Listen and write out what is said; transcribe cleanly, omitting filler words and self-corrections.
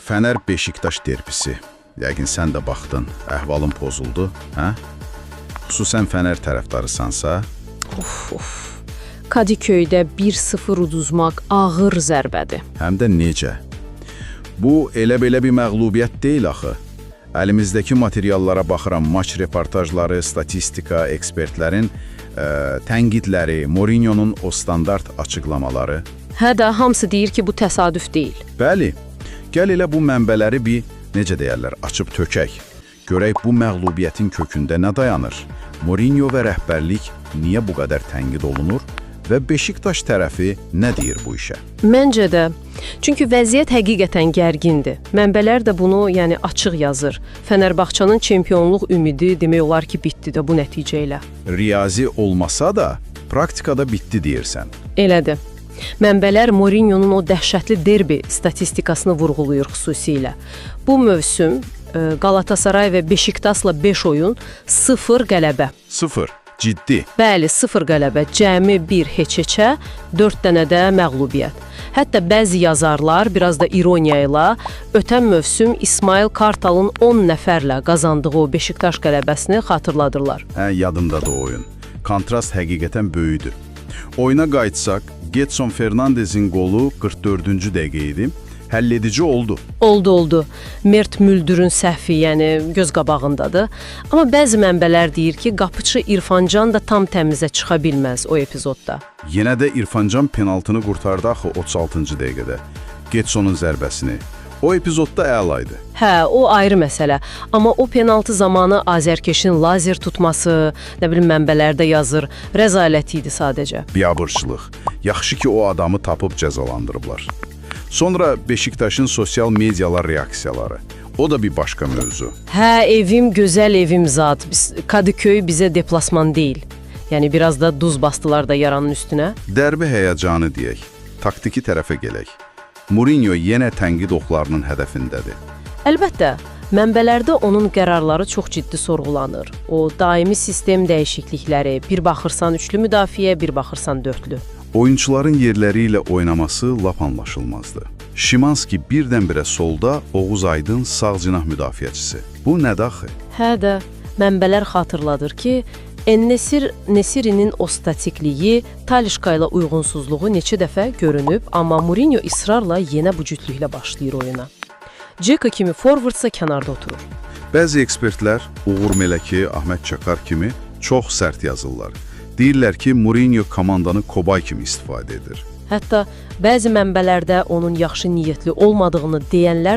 Fənər Beşiktaş derbisi. Yəqin sən də baxdın, əhvalın pozuldu, hə? Xüsusən Fənər tərəfdarısansa... Of. Kadıköydə 1-0 uduzmaq ağır zərbədir. Həm də necə? Bu, elə-belə bir məğlubiyyət deyil axı. Əlimizdəki materiallara baxıram, maç reportajları, statistika, ekspertlərin tənqidləri, Mourinho'nun o standart açıqlamaları. Hə də, hamısı deyir ki, bu təsadüf deyil. Bəli, gəl elə bu mənbələri bir, necə deyərlər, açıb tökək. Görək bu məğlubiyyətin kökündə nə dayanır? Mourinho və rəhbərlik niyə bu qədər tənqid olunur və Beşiktaş tərəfi nə deyir bu işə? Məncə də. Çünki vəziyyət həqiqətən gərgindir. Mənbələr də bunu açıq yazır. Fənərbağçanın çempionluq ümidi demək olar ki, bitdi də bu nəticə ilə. Riyazi olmasa da, praktikada bitdi deyirsən. Elədir. Mənbələr Mourinho'nun o dəhşətli derbi statistikasını vurğulayır xüsusilə. Bu mövsüm Galatasaray və Beşiktaşla 5 oyun, 0 qələbə. 0, ciddi. Bəli, 0 qələbə, cəmi 1 heç-heçə, 4 dənə də məğlubiyyət. Hətta bəzi yazarlar biraz da ironiya ilə ötən mövsüm İsmail Kartal'ın 10 nəfərlə qazandığı o Beşiktaş qələbəsini xatırladırlar. Hə, yadımdadır o oyun. Kontrast həqiqətən böyüdür. Oyuna qayıtsaq, Getson Fernandez'in qolu 44-cü dəqiqə idi. Həlledici oldu. Oldu. Mert Müldür'ün səhvi, göz qabağındadır. Amma bəzi mənbələr deyir ki, qapıçı İrfancan da tam təmizə çıxa bilməz o epizodda. Yenə də İrfancan penaltını qurtardı axı 36-cı dəqiqədə. Getsonun zərbəsini. O epizodda əlaydı. Hə, o ayrı məsələ. Amma o penaltı zamanı Azərkeşin lazer tutması, mənbələrdə yazır, rəzalət idi sadəcə. Biabırçılıq. Yaxşı ki, o adamı tapıb cəzalandırıblar. Sonra Beşiktaşın sosial medialar reaksiyaları. O da bir başqa mövzu. Hə, evim, gözəl evim zat. Kadıköy bizə deplasman deyil. Biraz da duz bastılar da yaranın üstünə. Dərbi həyəcanı deyək. Taktiki tərəfə gələk. Mourinho yenə tənqid oxlarının hədəfindədir. Əlbəttə, mənbələrdə onun qərarları çox ciddi sorğulanır. O daimi sistem dəyişiklikləri, bir baxırsan üçlü müdafiə, bir baxırsan dörtlü. Oyunçuların yerləri ilə oynaması lap anlaşılmazdı. Şimanski birdən-birə solda, Oğuz Aydın sağ cinah müdafiəçisi. Bu nədir axı? Hə də, mənbələr xatırladır ki, En-Nesyri'nin o statikliyi, Talişka ilə uyğunsuzluğu neçə dəfə görünüb, amma Mourinho israrla yenə bu cütlüklə başlayır oyuna. Ceko kimi forvardsa kənarda oturur. Bəzi ekspertlər Uğur Mələki, Ahmet Çakar kimi çox sərt yazırlar. Deyirlər ki, Mourinho komandanı kobay kimi istifadə edir. Hətta bəzi mənbələrdə onun yaxşı niyyətli olmadığını deyənlər